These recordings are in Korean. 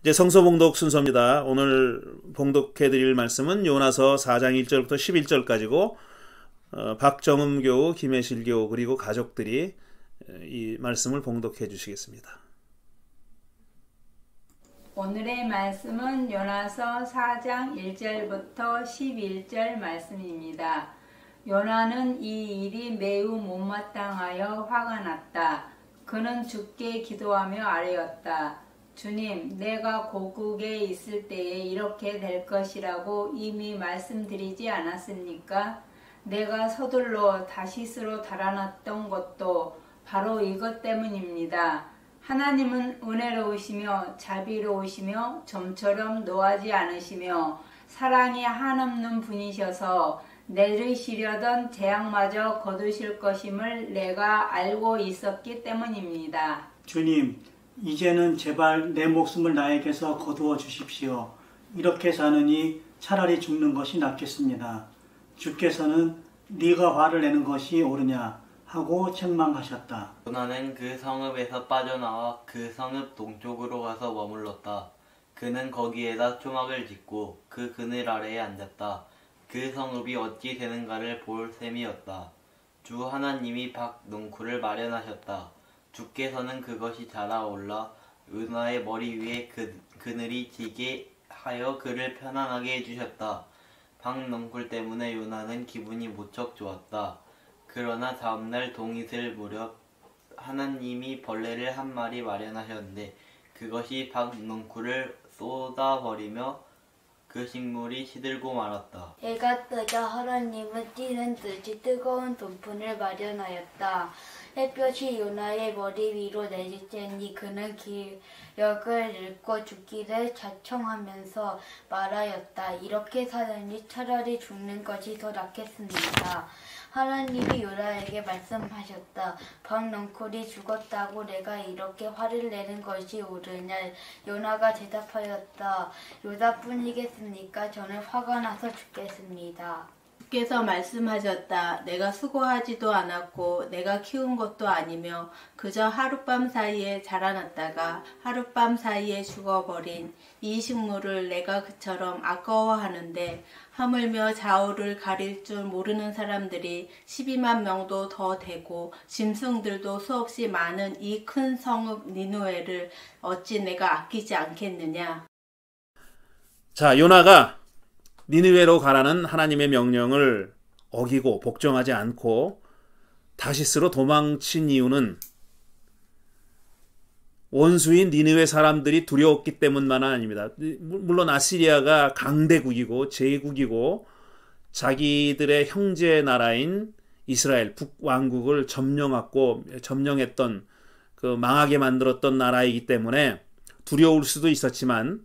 이제 성서 봉독 순서입니다. 오늘 봉독해 드릴 말씀은 요나서 4장 1절부터 11절까지고 박정음 교우, 김혜실 교우 그리고 가족들이 이 말씀을 봉독해 주시겠습니다. 오늘의 말씀은 요나서 4장 1절부터 11절 말씀입니다. 요나는 이 일이 매우 못마땅하여 화가 났다. 그는 주께 기도하며 아뢰었다. 주님, 내가 고국에 있을 때에 이렇게 될 것이라고 이미 말씀드리지 않았습니까? 내가 서둘러 다시스로 달아났던 것도 바로 이것 때문입니다. 하나님은 은혜로우시며 자비로우시며 좀처럼 노하지 않으시며 사랑이 한없는 분이셔서 내리시려던 재앙마저 거두실 것임을 내가 알고 있었기 때문입니다. 주님, 이제는 제발 내 목숨을 나에게서 거두어 주십시오. 이렇게 사느니 차라리 죽는 것이 낫겠습니다. 주께서는 네가 화를 내는 것이 옳으냐 하고 책망하셨다. 요나는 그 성읍에서 빠져나와 그 성읍 동쪽으로 가서 머물렀다. 그는 거기에다 초막을 짓고 그 그늘 아래에 앉았다. 그 성읍이 어찌 되는가를 볼 셈이었다. 주 하나님이 밖 넝쿨을 마련하셨다. 주께서는 그것이 자라올라 요나의 머리 위에 그늘이 지게 하여 그를 편안하게 해주셨다. 밖 넝쿨 때문에 요나는 기분이 무척 좋았다. 그러나 다음날 동이슬 무렵 하나님이 벌레를 한 마리 마련하셨는데 그것이 밖 넝쿨을 쏟아버리며 그 식물이 시들고 말았다. 해가 뜨자 하나님은 뛰는 듯이 뜨거운 돈푼을 마련하였다. 햇볕이 요나의 머리 위로 내릴 때니 그는 기력을 잃고 죽기를 자청하면서 말하였다. 이렇게 사느니 차라리 죽는 것이 더 낫겠습니다. 하나님이 요나에게 말씀하셨다. 밖 넝쿨이 죽었다고 내가 이렇게 화를 내는 것이 옳으냐? 요나가 대답하였다. 요나뿐이겠습니까? 저는 화가 나서 죽겠습니다. 주께서 말씀하셨다. 내가 수고하지도 않았고 내가 키운 것도 아니며 그저 하룻밤 사이에 자라났다가 하룻밤 사이에 죽어버린 이 식물을 내가 그처럼 아까워하는데 하물며 좌우를 가릴 줄 모르는 사람들이 12만 명도 더 되고 짐승들도 수없이 많은 이 큰 성읍 니느웨를 어찌 내가 아끼지 않겠느냐. 자, 요나가 니느웨로 가라는 하나님의 명령을 어기고 복종하지 않고 다시스로 도망친 이유는 원수인 니느웨 사람들이 두려웠기 때문만은 아닙니다. 물론 아시리아가 강대국이고 제국이고 자기들의 형제 나라인 이스라엘 북왕국을 점령했던 그 망하게 만들었던 나라이기 때문에 두려울 수도 있었지만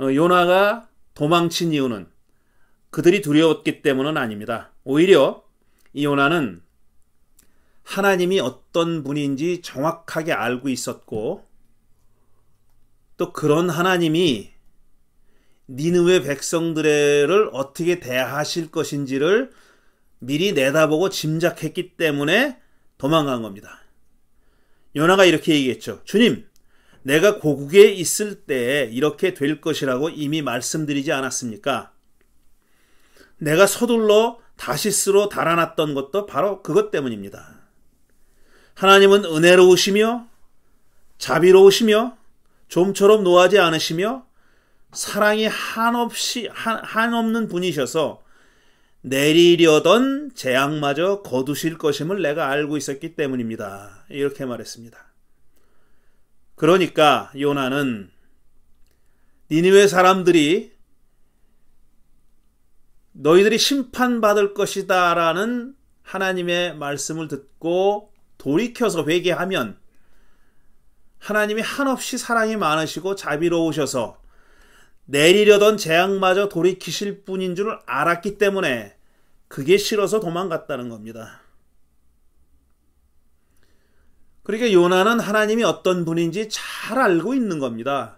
요나가 도망친 이유는 그들이 두려웠기 때문은 아닙니다. 오히려 이 요나는 하나님이 어떤 분인지 정확하게 알고 있었고 또 그런 하나님이 니느웨 백성들을 어떻게 대하실 것인지를 미리 내다보고 짐작했기 때문에 도망간 겁니다. 요나가 이렇게 얘기했죠. 주님, 내가 고국에 있을 때 이렇게 될 것이라고 이미 말씀드리지 않았습니까? 내가 서둘러 다시스로 달아났던 것도 바로 그것 때문입니다. 하나님은 은혜로우시며 자비로우시며 좀처럼 노하지 않으시며 사랑이 한없는 분이셔서 내리려던 재앙마저 거두실 것임을 내가 알고 있었기 때문입니다. 이렇게 말했습니다. 그러니까 요나는 니느웨 사람들이 너희들이 심판받을 것이다 라는 하나님의 말씀을 듣고 돌이켜서 회개하면 하나님이 한없이 사랑이 많으시고 자비로우셔서 내리려던 재앙마저 돌이키실 분인 줄 알았기 때문에 그게 싫어서 도망갔다는 겁니다. 그러니까 요나는 하나님이 어떤 분인지 잘 알고 있는 겁니다.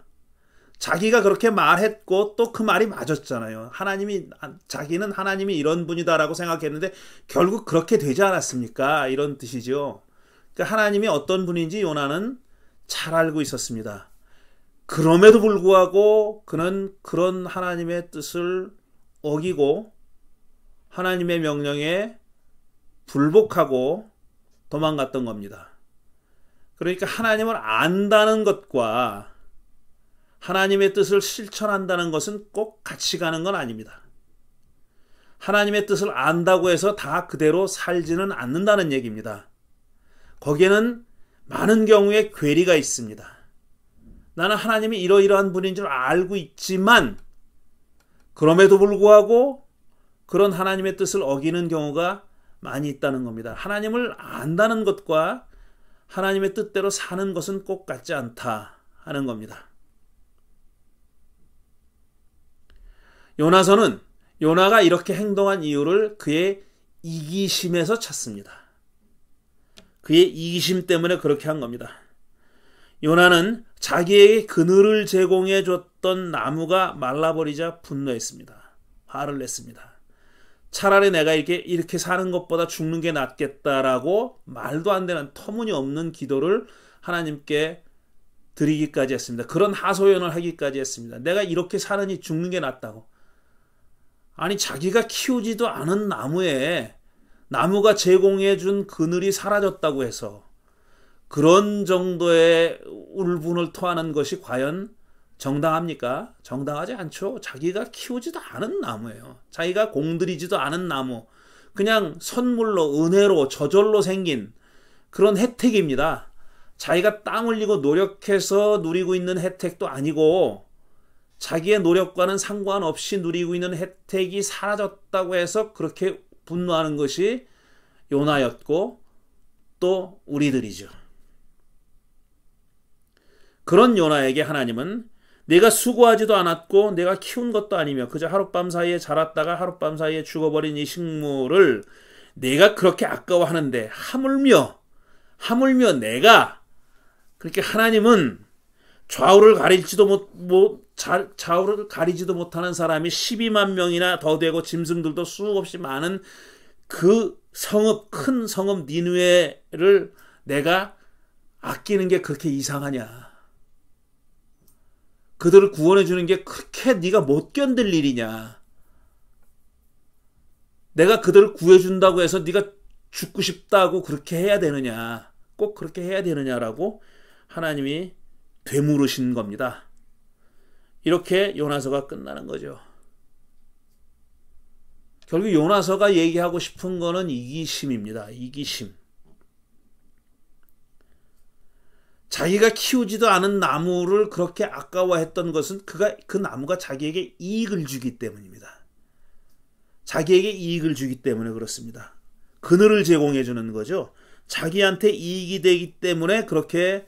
자기가 그렇게 말했고 또 그 말이 맞았잖아요. 자기는 하나님이 이런 분이다라고 생각했는데 결국 그렇게 되지 않았습니까? 이런 뜻이죠. 그러니까 하나님이 어떤 분인지 요나는 잘 알고 있었습니다. 그럼에도 불구하고 그는 그런 하나님의 뜻을 어기고 하나님의 명령에 불복하고 도망갔던 겁니다. 그러니까 하나님을 안다는 것과 하나님의 뜻을 실천한다는 것은 꼭 같이 가는 건 아닙니다. 하나님의 뜻을 안다고 해서 다 그대로 살지는 않는다는 얘기입니다. 거기에는 많은 경우에 괴리가 있습니다. 나는 하나님이 이러이러한 분인 줄 알고 있지만 그럼에도 불구하고 그런 하나님의 뜻을 어기는 경우가 많이 있다는 겁니다. 하나님을 안다는 것과 하나님의 뜻대로 사는 것은 꼭 같지 않다 하는 겁니다. 요나서는 요나가 이렇게 행동한 이유를 그의 이기심에서 찾습니다. 그의 이기심 때문에 그렇게 한 겁니다. 요나는 자기에게 그늘을 제공해 줬던 나무가 말라버리자 분노했습니다. 화를 냈습니다. 차라리 내가 이렇게 사는 것보다 죽는 게 낫겠다라고 말도 안 되는 터무니없는 기도를 하나님께 드리기까지 했습니다. 그런 하소연을 하기까지 했습니다. 내가 이렇게 사느니 죽는 게 낫다고. 아니 자기가 키우지도 않은 나무에 나무가 제공해 준 그늘이 사라졌다고 해서 그런 정도의 울분을 토하는 것이 과연 정당합니까? 정당하지 않죠. 자기가 키우지도 않은 나무예요. 자기가 공들이지도 않은 나무. 그냥 선물로 은혜로 저절로 생긴 그런 혜택입니다. 자기가 땀 흘리고 노력해서 누리고 있는 혜택도 아니고 자기의 노력과는 상관없이 누리고 있는 혜택이 사라졌다고 해서 그렇게 분노하는 것이 요나였고 또 우리들이죠. 그런 요나에게 하나님은 내가 수고하지도 않았고 내가 키운 것도 아니며 그저 하룻밤 사이에 자랐다가 하룻밤 사이에 죽어버린 이 식물을 내가 그렇게 아까워하는데 하물며 내가 그렇게 하나님은 좌우를 가리지도 못하는 사람이 12만 명이나 더 되고 짐승들도 수없이 많은 그 큰 성읍 니느웨를 내가 아끼는 게 그렇게 이상하냐? 그들을 구원해 주는 게 그렇게 네가 못 견딜 일이냐? 내가 그들을 구해 준다고 해서 네가 죽고 싶다고 그렇게 해야 되느냐? 꼭 그렇게 해야 되느냐라고 하나님이 되물으신 겁니다. 이렇게 요나서가 끝나는 거죠. 결국 요나서가 얘기하고 싶은 거는 이기심입니다. 이기심. 자기가 키우지도 않은 나무를 그렇게 아까워했던 것은 그 나무가 자기에게 이익을 주기 때문입니다. 자기에게 이익을 주기 때문에 그렇습니다. 그늘을 제공해 주는 거죠. 자기한테 이익이 되기 때문에 그렇게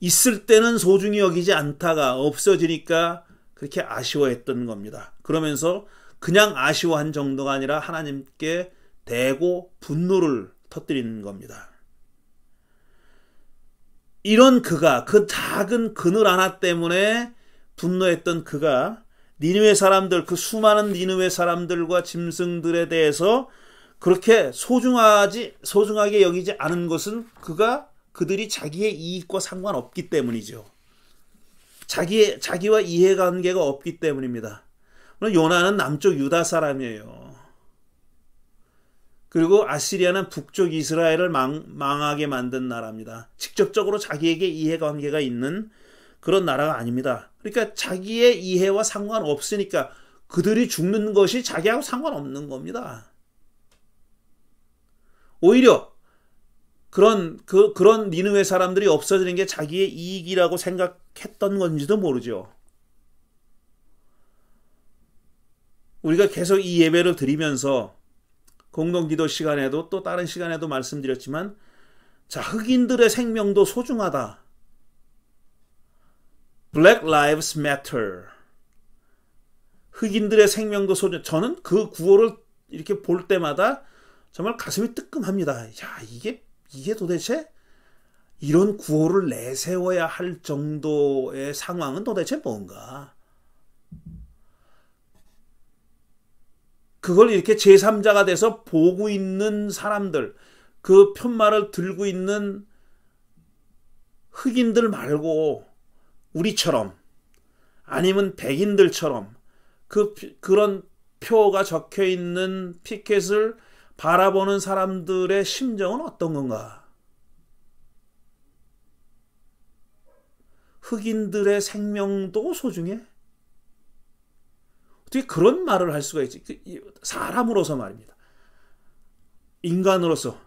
있을 때는 소중히 여기지 않다가 없어지니까 그렇게 아쉬워했던 겁니다. 그러면서 그냥 아쉬워한 정도가 아니라 하나님께 대고 분노를 터뜨리는 겁니다. 이런 그가 그 작은 그늘 하나 때문에 분노했던 그가 니느웨 사람들, 그 수많은 니느웨 사람들과 짐승들에 대해서 그렇게 소중하게 여기지 않은 것은 그들이 자기의 이익과 상관없기 때문이죠. 자기와 이해관계가 없기 때문입니다. 요나는 남쪽 유다 사람이에요. 그리고 아시리아는 북쪽 이스라엘을 망하게 만든 나라입니다. 직접적으로 자기에게 이해관계가 있는 그런 나라가 아닙니다. 그러니까 자기의 이해와 상관없으니까 그들이 죽는 것이 자기하고 상관없는 겁니다. 오히려 그런 니느웨 사람들이 없어지는 게 자기의 이익이라고 생각했던 건지도 모르죠. 우리가 계속 이 예배를 드리면서 공동기도 시간에도 또 다른 시간에도 말씀드렸지만 자, 흑인들의 생명도 소중하다. Black Lives Matter. 흑인들의 생명도 소중. 저는 그 구호를 이렇게 볼 때마다 정말 가슴이 뜨끔합니다. 야, 이게 도대체 이런 구호를 내세워야 할 정도의 상황은 도대체 뭔가? 그걸 이렇게 제3자가 돼서 보고 있는 사람들, 그 편말을 들고 있는 흑인들 말고 우리처럼 아니면 백인들처럼 그런 표가 적혀 있는 피켓을 바라보는 사람들의 심정은 어떤 건가? 흑인들의 생명도 소중해? 어떻게 그런 말을 할 수가 있지? 사람으로서 말입니다. 인간으로서.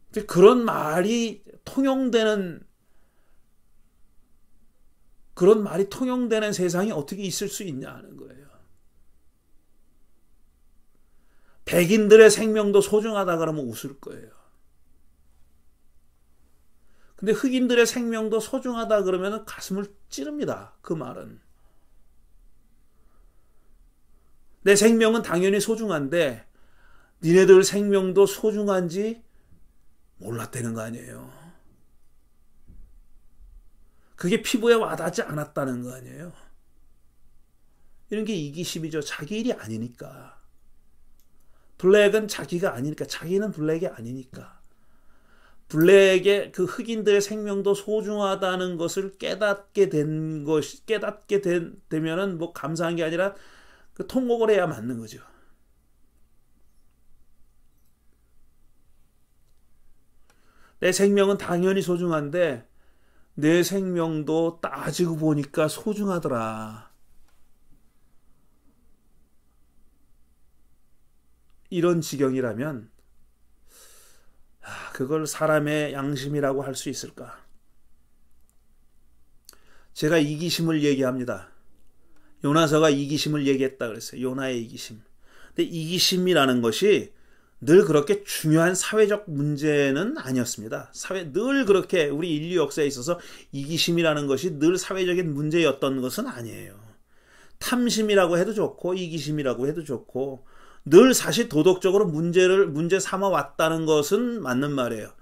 어떻게 그런 말이 통용되는 세상이 어떻게 있을 수 있냐 하는 거예요. 백인들의 생명도 소중하다 그러면 웃을 거예요. 근데 흑인들의 생명도 소중하다 그러면 가슴을 찌릅니다. 그 말은. 내 생명은 당연히 소중한데 니네들 생명도 소중한지 몰랐다는 거 아니에요. 그게 피부에 와닿지 않았다는 거 아니에요. 이런 게 이기심이죠. 자기 일이 아니니까. 블랙은 자기가 아니니까. 자기는 블랙이 아니니까. 블랙의 그 흑인들의 생명도 소중하다는 것을 깨닫게 되면은 뭐 감사한 게 아니라 그 통곡을 해야 맞는 거죠. 내 생명은 당연히 소중한데 내 생명도 따지고 보니까 소중하더라. 이런 지경이라면 그걸 사람의 양심이라고 할 수 있을까? 제가 이기심을 얘기합니다. 요나서가 이기심을 얘기했다 그랬어요. 요나의 이기심. 근데 이기심이라는 것이 늘 그렇게 중요한 사회적 문제는 아니었습니다. 늘 그렇게 우리 인류 역사에 있어서 이기심이라는 것이 늘 사회적인 문제였던 것은 아니에요. 탐심이라고 해도 좋고 이기심이라고 해도 좋고 늘 사실 도덕적으로 문제 삼아 왔다는 것은 맞는 말이에요.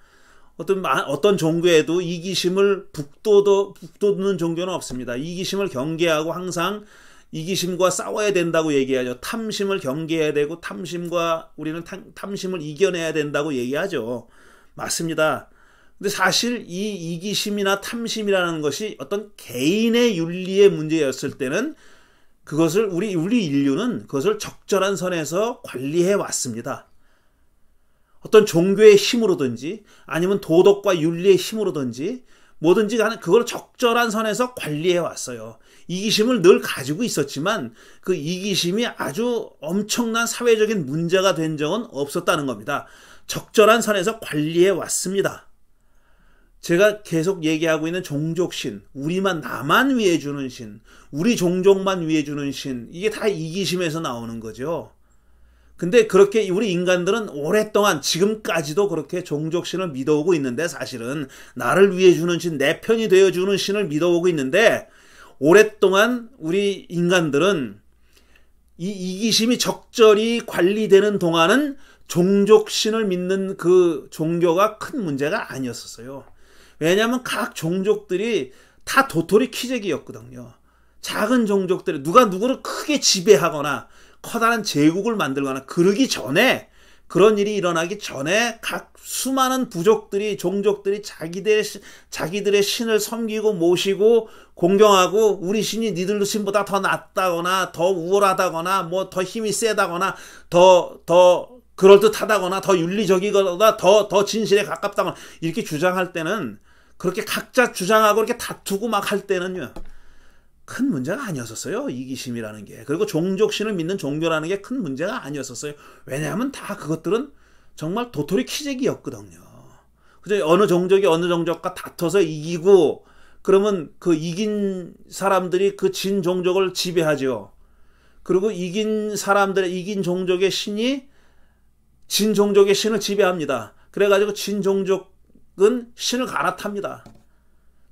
어떤 종교에도 이기심을 북돋는 종교는 없습니다. 이기심을 경계하고 항상 이기심과 싸워야 된다고 얘기하죠. 탐심을 경계해야 되고 우리는 탐심을 이겨내야 된다고 얘기하죠. 맞습니다. 근데 사실 이 이기심이나 탐심이라는 것이 어떤 개인의 윤리의 문제였을 때는 그것을 우리 인류는 그것을 적절한 선에서 관리해 왔습니다. 어떤 종교의 힘으로든지 아니면 도덕과 윤리의 힘으로든지 뭐든지 간에 그걸 적절한 선에서 관리해 왔어요. 이기심을 늘 가지고 있었지만 그 이기심이 아주 엄청난 사회적인 문제가 된 적은 없었다는 겁니다. 적절한 선에서 관리해 왔습니다. 제가 계속 얘기하고 있는 종족신, 나만 위해 주는 신, 우리 종족만 위해 주는 신, 이게 다 이기심에서 나오는 거죠. 근데 그렇게 우리 인간들은 오랫동안 지금까지도 그렇게 종족신을 믿어오고 있는데 사실은 나를 위해 주는 신, 내 편이 되어주는 신을 믿어오고 있는데 오랫동안 우리 인간들은 이 이기심이 적절히 관리되는 동안은 종족신을 믿는 그 종교가 큰 문제가 아니었었어요. 왜냐하면 각 종족들이 다 도토리 키재기였거든요. 작은 종족들이 누가 누구를 크게 지배하거나 커다란 제국을 만들거나 그러기 전에 그런 일이 일어나기 전에 각 수많은 종족들이 자기들의 신을 섬기고 모시고 공경하고 우리 신이 니들 신보다 더 낫다거나 더 우월하다거나 뭐 더 힘이 세다거나 더 그럴듯하다거나 더 윤리적이거나 더 진실에 가깝다거나 이렇게 주장할 때는 그렇게 각자 주장하고 이렇게 다투고 막 할 때는요. 큰 문제가 아니었었어요. 이기심이라는 게. 그리고 종족신을 믿는 종교라는 게 큰 문제가 아니었었어요. 왜냐하면 다 그것들은 정말 도토리 키재기였거든요. 그죠? 어느 종족이 어느 종족과 다퉈서 이기고 그러면 그 이긴 사람들이 그 진 종족을 지배하죠. 그리고 이긴 종족의 신이 진 종족의 신을 지배합니다. 그래가지고 진 종족은 신을 갈아탑니다.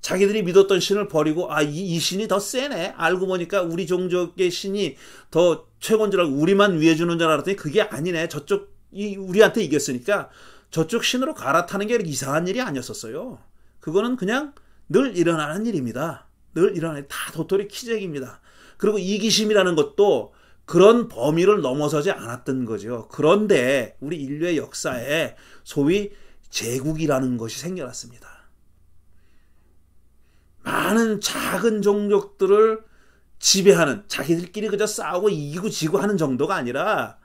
자기들이 믿었던 신을 버리고 이 신이 더 세네. 알고 보니까 우리 종족의 신이 더 최고인 줄 알고 우리만 위해 주는 줄 알았더니 그게 아니네. 저쪽이 우리한테 이겼으니까 저쪽 신으로 갈아타는 게 이상한 일이 아니었었어요. 그거는 그냥 늘 일어나는 일입니다. 다 도토리 키재기입니다. 그리고 이기심이라는 것도 그런 범위를 넘어서지 않았던 거죠. 그런데 우리 인류의 역사에 소위 제국이라는 것이 생겨났습니다. 많은 작은 종족들을 지배하는, 자기들끼리 그저 싸우고 이기고 지고 하는 정도가 아니라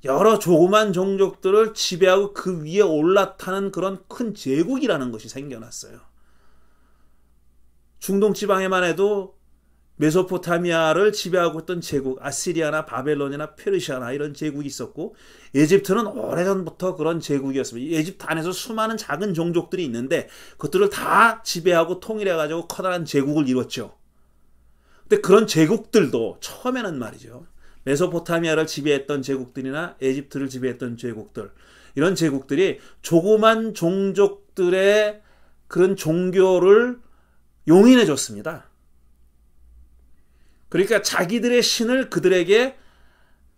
여러 조그만 종족들을 지배하고 그 위에 올라타는 그런 큰 제국이라는 것이 생겨났어요. 중동 지방에만 해도 메소포타미아를 지배하고 있던 제국, 아시리아나 바벨론이나 페르시아나 이런 제국이 있었고, 에집트는 오래전부터 그런 제국이었습니다. 에집트 안에서 수많은 작은 종족들이 있는데 그것들을 다 지배하고 통일해가지고 커다란 제국을 이뤘죠. 근데 그런 제국들도 처음에는 말이죠, 메소포타미아를 지배했던 제국들이나 에집트를 지배했던 제국들, 이런 제국들이 조그만 종족들의 그런 종교를 용인해 줬습니다. 그러니까 자기들의 신을 그들에게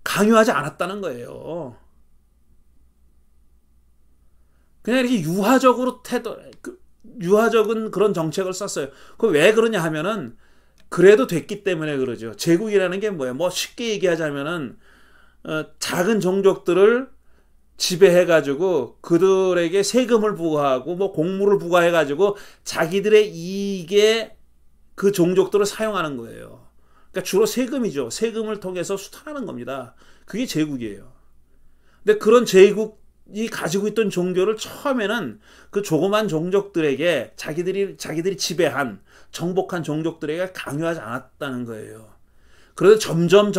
강요하지 않았다는 거예요. 그냥 이렇게 유화적인 그런 정책을 썼어요. 그 왜 그러냐 하면은 그래도 됐기 때문에 그러죠. 제국이라는 게 뭐예요? 뭐 쉽게 얘기하자면은 작은 종족들을 지배해가지고 그들에게 세금을 부과하고 뭐 공물을 부과해가지고 자기들의 이익에 그 종족들을 사용하는 거예요. 그러니까 주로 세금이죠. 세금을 통해서 수탈하는 겁니다. 그게 제국이에요. 근데 그런 제국이 가지고 있던 종교를 처음에는 그 조그만 종족들에게 자기들이 지배한, 정복한 종족들에게 강요하지 않았다는 거예요. 그래서 점점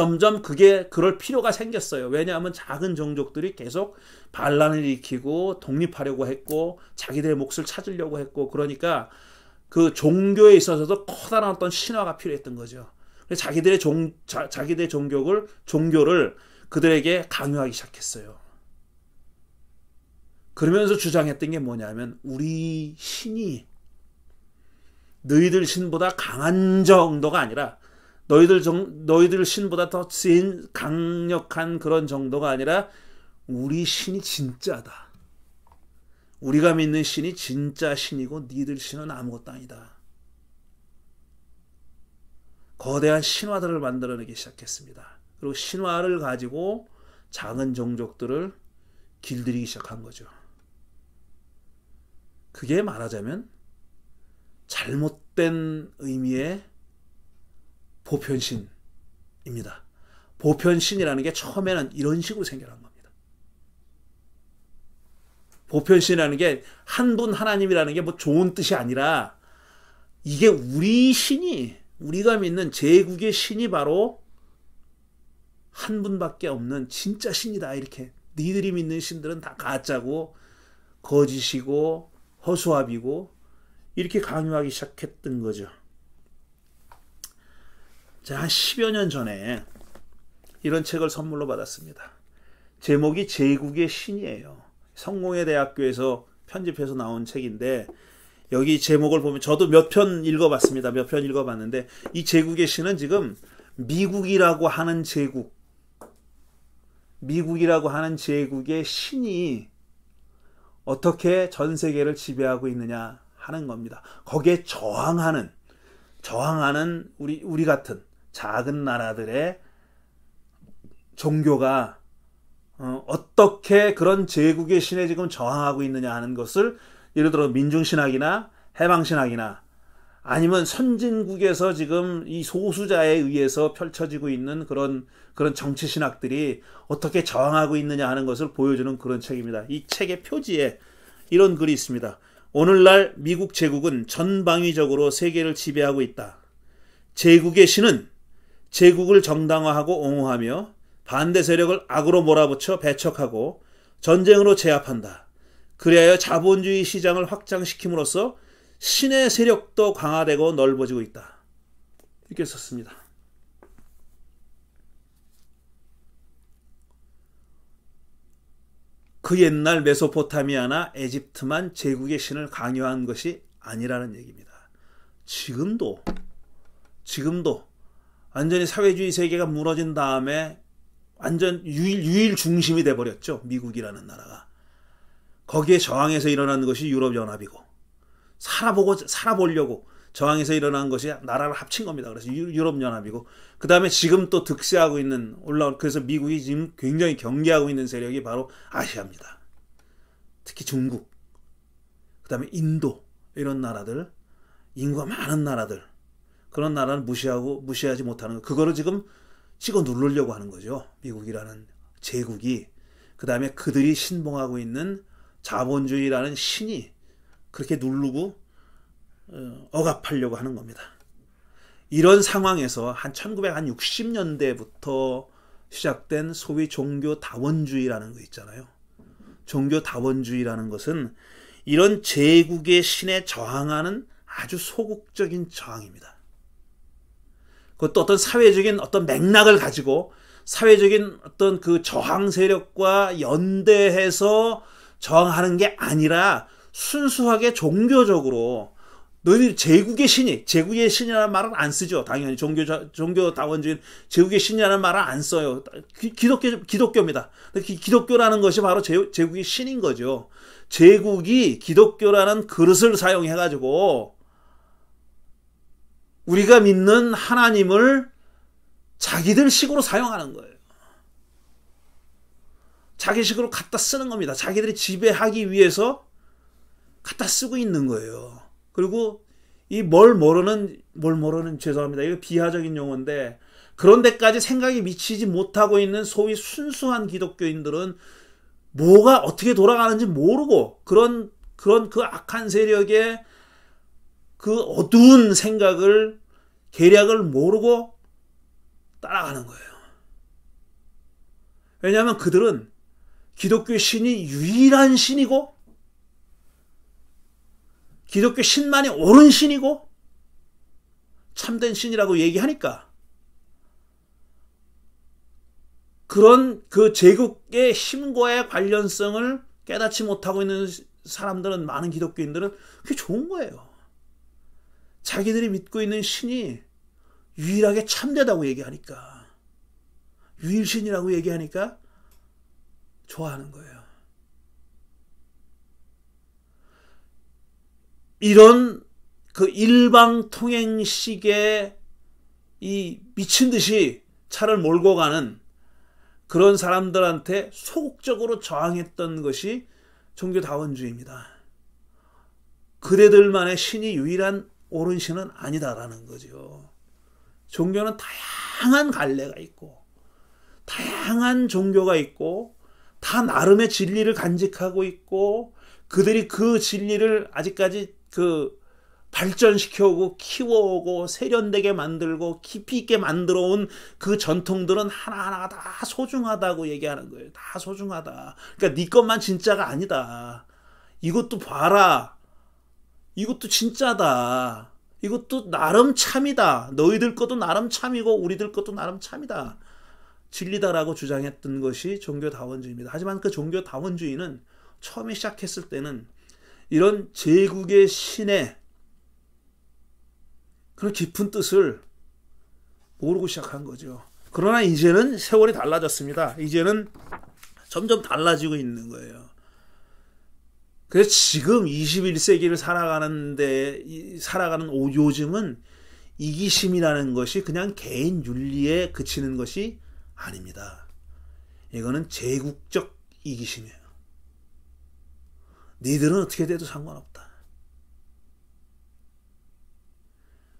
그럴 필요가 생겼어요. 왜냐하면 작은 종족들이 계속 반란을 일으키고 독립하려고 했고 자기들의 몫을 찾으려고 했고, 그러니까 그 종교에 있어서도 커다란 어떤 신화가 필요했던 거죠. 그래서 자기들의 종교를 그들에게 강요하기 시작했어요. 그러면서 주장했던 게 뭐냐면, 우리 신이 너희들 신보다 강한 정도가 아니라, 너희들 신보다 더 강력한 그런 정도가 아니라 우리 신이 진짜다. 우리가 믿는 신이 진짜 신이고 너희들 신은 아무것도 아니다. 거대한 신화들을 만들어내기 시작했습니다. 그리고 신화를 가지고 작은 종족들을 길들이기 시작한 거죠. 그게 말하자면 잘못된 의미의 보편신입니다. 보편신이라는 게 처음에는 이런 식으로 생겨난 겁니다. 보편신이라는 게 한 분 하나님이라는 게 뭐 좋은 뜻이 아니라, 이게 우리 신이, 우리가 믿는 제국의 신이 바로 한 분밖에 없는 진짜 신이다. 이렇게 니들이 믿는 신들은 다 가짜고 거짓이고 허수아비고 이렇게 강요하기 시작했던 거죠. 제가 한 10여 년 전에 이런 책을 선물로 받았습니다. 제목이 제국의 신이에요. 성공회 대학교에서 편집해서 나온 책인데, 여기 제목을 보면 저도 몇 편 읽어봤습니다. 몇 편 읽어봤는데, 이 제국의 신은 지금 미국이라고 하는 제국의 신이 어떻게 전 세계를 지배하고 있느냐 하는 겁니다. 거기에 저항하는 우리 같은 작은 나라들의 종교가 어떻게 그런 제국의 신에 지금 저항하고 있느냐 하는 것을, 예를 들어 민중신학이나 해방신학이나 아니면 선진국에서 지금 이 소수자에 의해서 펼쳐지고 있는 그런 정치신학들이 어떻게 저항하고 있느냐 하는 것을 보여주는 그런 책입니다. 이 책의 표지에 이런 글이 있습니다. 오늘날 미국 제국은 전방위적으로 세계를 지배하고 있다. 제국의 신은 제국을 정당화하고 옹호하며 반대 세력을 악으로 몰아붙여 배척하고 전쟁으로 제압한다. 그리하여 자본주의 시장을 확장시킴으로써 신의 세력도 강화되고 넓어지고 있다. 이렇게 썼습니다. 그 옛날 메소포타미아나 에집트만 제국의 신을 강요한 것이 아니라는 얘기입니다. 지금도 완전히 사회주의 세계가 무너진 다음에 완전 유일 중심이 돼버렸죠. 미국이라는 나라가. 거기에 저항해서 일어난 것이 유럽연합이고, 살아보려고 저항해서 일어난 것이 나라를 합친 겁니다. 그래서 유럽연합이고, 그 다음에 지금 또 득세하고 있는, 그래서 미국이 지금 굉장히 경계하고 있는 세력이 바로 아시아입니다. 특히 중국, 그 다음에 인도, 이런 나라들, 인구가 많은 나라들, 그런 나라를 무시하지 못하는 거, 그거를 지금 찍어 누르려고 하는 거죠. 미국이라는 제국이. 그 다음에 그들이 신봉하고 있는 자본주의라는 신이 그렇게 누르고 억압하려고 하는 겁니다. 이런 상황에서 한 1960년대부터 시작된 소위 종교다원주의라는 거 있잖아요. 종교다원주의라는 것은 이런 제국의 신에 저항하는 아주 소극적인 저항입니다. 그것도 어떤 사회적인 어떤 맥락을 가지고 사회적인 어떤 그 저항 세력과 연대해서 저항하는 게 아니라 순수하게 종교적으로 너희들 제국의 신이라는 말은 안 쓰죠. 당연히 종교다원주의는 제국의 신이라는 말은 안 써요. 기독교입니다. 기독교라는 것이 바로 제국의 신인 거죠. 제국이 기독교라는 그릇을 사용해가지고 우리가 믿는 하나님을 자기들 식으로 사용하는 거예요. 자기 식으로 갖다 쓰는 겁니다. 자기들이 지배하기 위해서 갖다 쓰고 있는 거예요. 그리고 이 뭘 모르는 죄송합니다. 이거 비하적인 용어인데 그런 데까지 생각이 미치지 못하고 있는 소위 순수한 기독교인들은 뭐가 어떻게 돌아가는지 모르고 그런 그 악한 세력의 그 어두운 생각을 계략을 모르고 따라가는 거예요. 왜냐하면 그들은 기독교의 신이 유일한 신이고 기독교 신만이 옳은 신이고 참된 신이라고 얘기하니까 그런 그 제국의 힘과의 관련성을 깨닫지 못하고 있는 사람들은, 많은 기독교인들은 그게 좋은 거예요. 자기들이 믿고 있는 신이 유일하게 참되다고 얘기하니까, 유일신이라고 얘기하니까 좋아하는 거예요. 이런 그 일방통행식의 이 미친 듯이 차를 몰고 가는 그런 사람들한테 소극적으로 저항했던 것이 종교다원주의입니다. 그대들만의 신이 유일한 옳은 신은 아니다라는 거죠. 종교는 다양한 갈래가 있고 다양한 종교가 있고 다 나름의 진리를 간직하고 있고 그들이 그 진리를 아직까지 발전시켜오고 키워오고 세련되게 만들고 깊이 있게 만들어온 그 전통들은 하나하나가 다 소중하다고 얘기하는 거예요. 다 소중하다. 그러니까 네 것만 진짜가 아니다. 이것도 봐라. 이것도 진짜다. 이것도 나름 참이다. 너희들 것도 나름 참이고 우리들 것도 나름 참이다. 진리다라고 주장했던 것이 종교다원주의입니다. 하지만 그 종교다원주의는 처음에 시작했을 때는 이런 제국의 신의 그런 깊은 뜻을 모르고 시작한 거죠. 그러나 이제는 세월이 달라졌습니다. 이제는 점점 달라지고 있는 거예요. 그래서 지금 21세기를 살아가는 요즘은 이기심이라는 것이 그냥 개인 윤리에 그치는 것이 아닙니다. 이거는 제국적 이기심이에요. 니들은 어떻게 돼도 상관없다.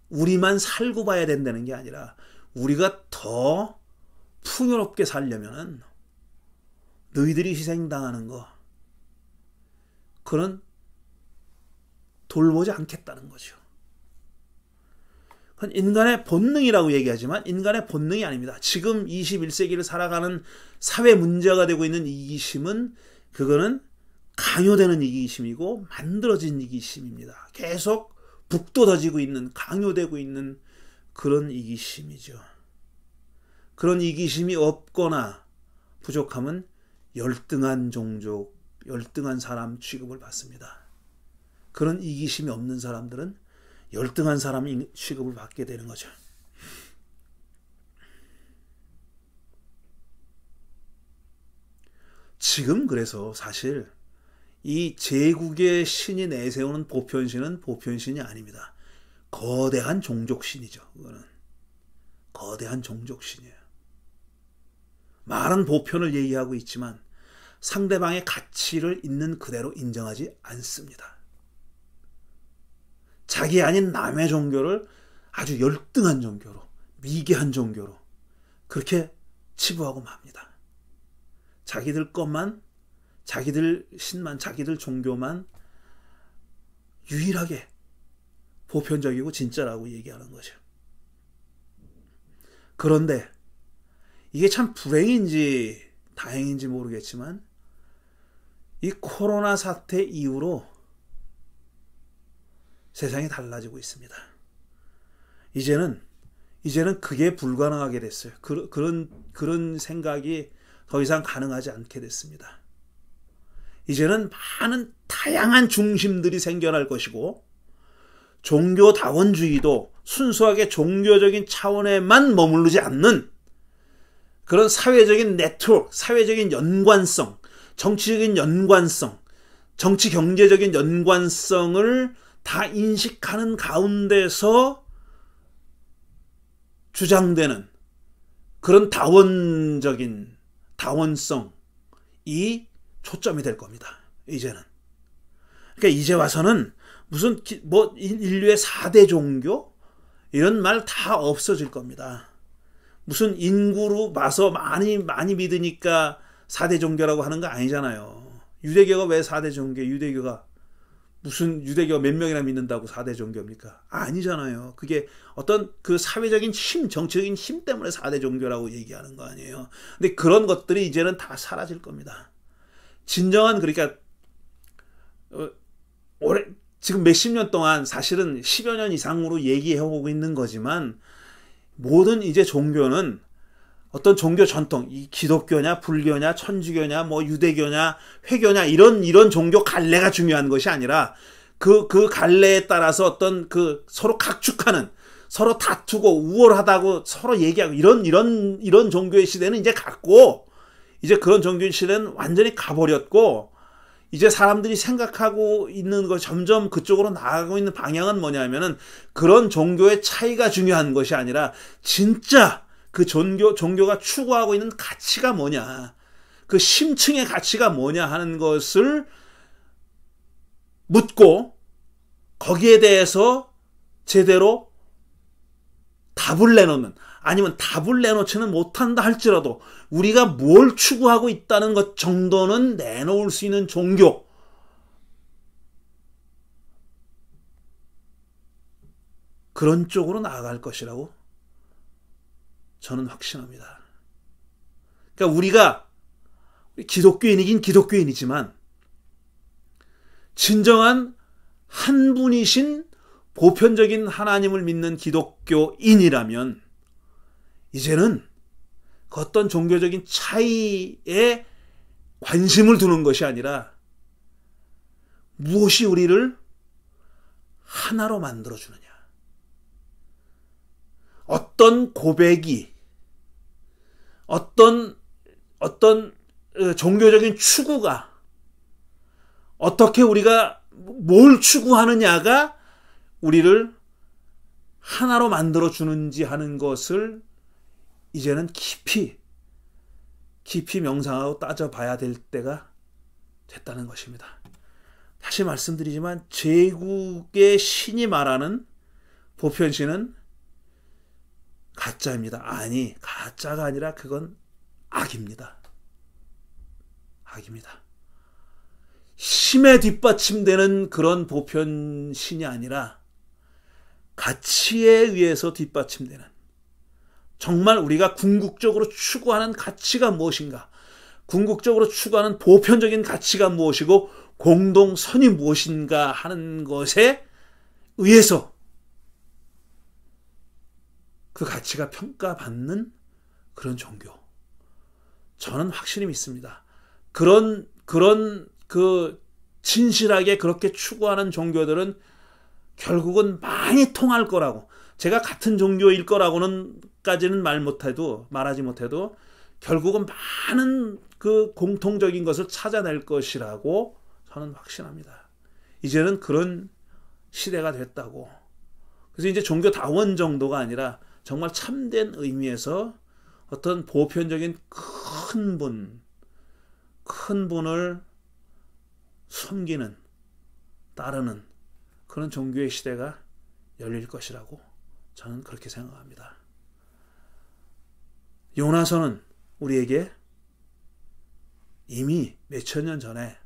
우리만 살고 봐야 된다는 게 아니라 우리가 더 풍요롭게 살려면 너희들이 희생당하는 거 그건 돌보지 않겠다는 거죠. 그건 인간의 본능이라고 얘기하지만 인간의 본능이 아닙니다. 지금 21세기를 살아가는 사회 문제가 되고 있는 이기심은 그거는 강요되는 이기심이고 만들어진 이기심입니다. 계속 북돋아지고 있는, 강요되고 있는 그런 이기심이죠. 그런 이기심이 없거나 부족하면 열등한 종족, 열등한 사람 취급을 받습니다. 그런 이기심이 없는 사람들은 열등한 사람 취급을 받게 되는 거죠. 지금 그래서 사실 이 제국의 신이 내세우는 보편신은 보편신이 아닙니다. 거대한 종족신이죠. 그거는 거대한 종족신이에요. 말은 보편을 얘기하고 있지만 상대방의 가치를 있는 그대로 인정하지 않습니다. 자기 아닌 남의 종교를 아주 열등한 종교로, 미개한 종교로 그렇게 치부하고 맙니다. 자기들 것만, 자기들 신만, 자기들 종교만 유일하게 보편적이고 진짜라고 얘기하는 거죠. 그런데 이게 참 불행인지 다행인지 모르겠지만 이 코로나 사태 이후로 세상이 달라지고 있습니다. 이제는 그게 불가능하게 됐어요. 그런 생각이 더 이상 가능하지 않게 됐습니다. 이제는 많은 다양한 중심들이 생겨날 것이고 종교다원주의도 순수하게 종교적인 차원에만 머무르지 않는 그런 사회적인 네트워크, 사회적인 연관성, 정치적인 연관성, 정치 경제적인 연관성을 다 인식하는 가운데서 주장되는 그런 다원적인 다원성이 초점이 될 겁니다. 이제는. 그러니까 이제 와서는 무슨 인류의 4대 종교 이런 말 다 없어질 겁니다. 무슨 인구로 봐서 많이 믿으니까 4대 종교라고 하는 거 아니잖아요. 유대교가 왜 4대 종교? 유대교가 무슨 유대교가 몇 명이나 믿는다고 4대 종교입니까? 아니잖아요. 그게 어떤 그 사회적인 힘, 정치적인 힘 때문에 4대 종교라고 얘기하는 거 아니에요. 근데 그런 것들이 이제는 다 사라질 겁니다. 진정한 그러니까 지금 몇십 년 동안 사실은 10여 년 이상으로 얘기해오고 있는 거지만 모든 이제 종교는 어떤 종교 전통, 이 기독교냐, 불교냐, 천주교냐, 뭐 유대교냐, 회교냐 이런 종교 갈래가 중요한 것이 아니라 그 갈래에 따라서 어떤 그 서로 각축하는, 서로 다투고 우월하다고 서로 얘기하고 이런 종교의 시대는 이제 갔고 이제 그런 종교의 시대는 완전히 가버렸고 이제 사람들이 생각하고 있는 거 점점 그쪽으로 나아가고 있는 방향은 뭐냐면은 그런 종교의 차이가 중요한 것이 아니라 진짜 그 종교가 추구하고 있는 가치가 뭐냐, 그 심층의 가치가 뭐냐 하는 것을 묻고 거기에 대해서 제대로 답을 내놓는, 아니면 답을 내놓지는 못한다 할지라도 우리가 뭘 추구하고 있다는 것 정도는 내놓을 수 있는 종교, 그런 쪽으로 나아갈 것이라고 저는 확신합니다. 그러니까 우리가 기독교인이긴 기독교인이지만 진정한 한 분이신 보편적인 하나님을 믿는 기독교인이라면 이제는 그 어떤 종교적인 차이에 관심을 두는 것이 아니라 무엇이 우리를 하나로 만들어주느냐, 어떤 고백이, 어떤 종교적인 추구가, 어떻게 우리가 뭘 추구하느냐가 우리를 하나로 만들어주는지 하는 것을 이제는 깊이 명상하고 따져봐야 될 때가 됐다는 것입니다. 다시 말씀드리지만 제국의 신이 말하는 보편신은 가짜입니다. 아니, 가짜가 아니라 그건 악입니다. 악입니다. 힘에 뒷받침되는 그런 보편신이 아니라 가치에 의해서 뒷받침되는, 정말 우리가 궁극적으로 추구하는 가치가 무엇인가, 궁극적으로 추구하는 보편적인 가치가 무엇이고 공동선이 무엇인가 하는 것에 의해서 그 가치가 평가받는 그런 종교, 저는 확실히 믿습니다. 그런 진실하게 그렇게 추구하는 종교들은 결국은 많이 통할 거라고, 제가 같은 종교일 거라고는까지는 말하지 못해도 결국은 많은 그 공통적인 것을 찾아낼 것이라고 저는 확신합니다. 이제는 그런 시대가 됐다고. 그래서 이제 종교다원 정도가 아니라 정말 참된 의미에서 어떤 보편적인 큰 분을 섬기는, 따르는 그런 종교의 시대가 열릴 것이라고 저는 그렇게 생각합니다. 요나서는 우리에게 이미 몇천 년 전에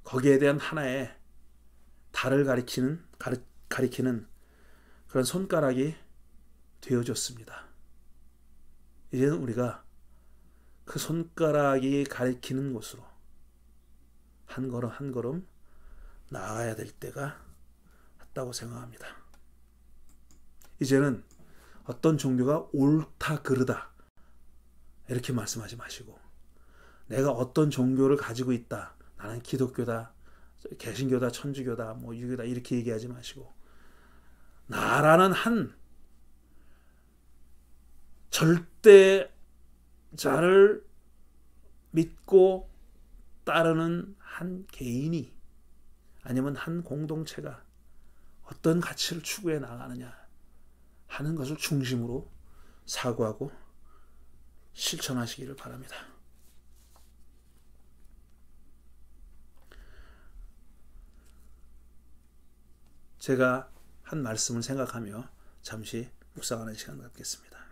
거기에 대한 하나의 달을 가리키는 그런 손가락이 되어줬습니다. 이제는 우리가 그 손가락이 가리키는 곳으로 한 걸음 한 걸음 나아가야 될 때가 왔다고 생각합니다. 이제는 어떤 종교가 옳다 그르다 이렇게 말씀하지 마시고, 내가 어떤 종교를 가지고 있다, 나는 기독교다, 개신교다, 천주교다, 뭐 유교다 이렇게 얘기하지 마시고, 나라는 한 절대자를 믿고 따르는 한 개인이 아니면 한 공동체가 어떤 가치를 추구해 나가느냐 하는 것을 중심으로 사고하고 실천하시기를 바랍니다. 제가 한 말씀을 생각하며 잠시 묵상하는 시간 갖겠습니다.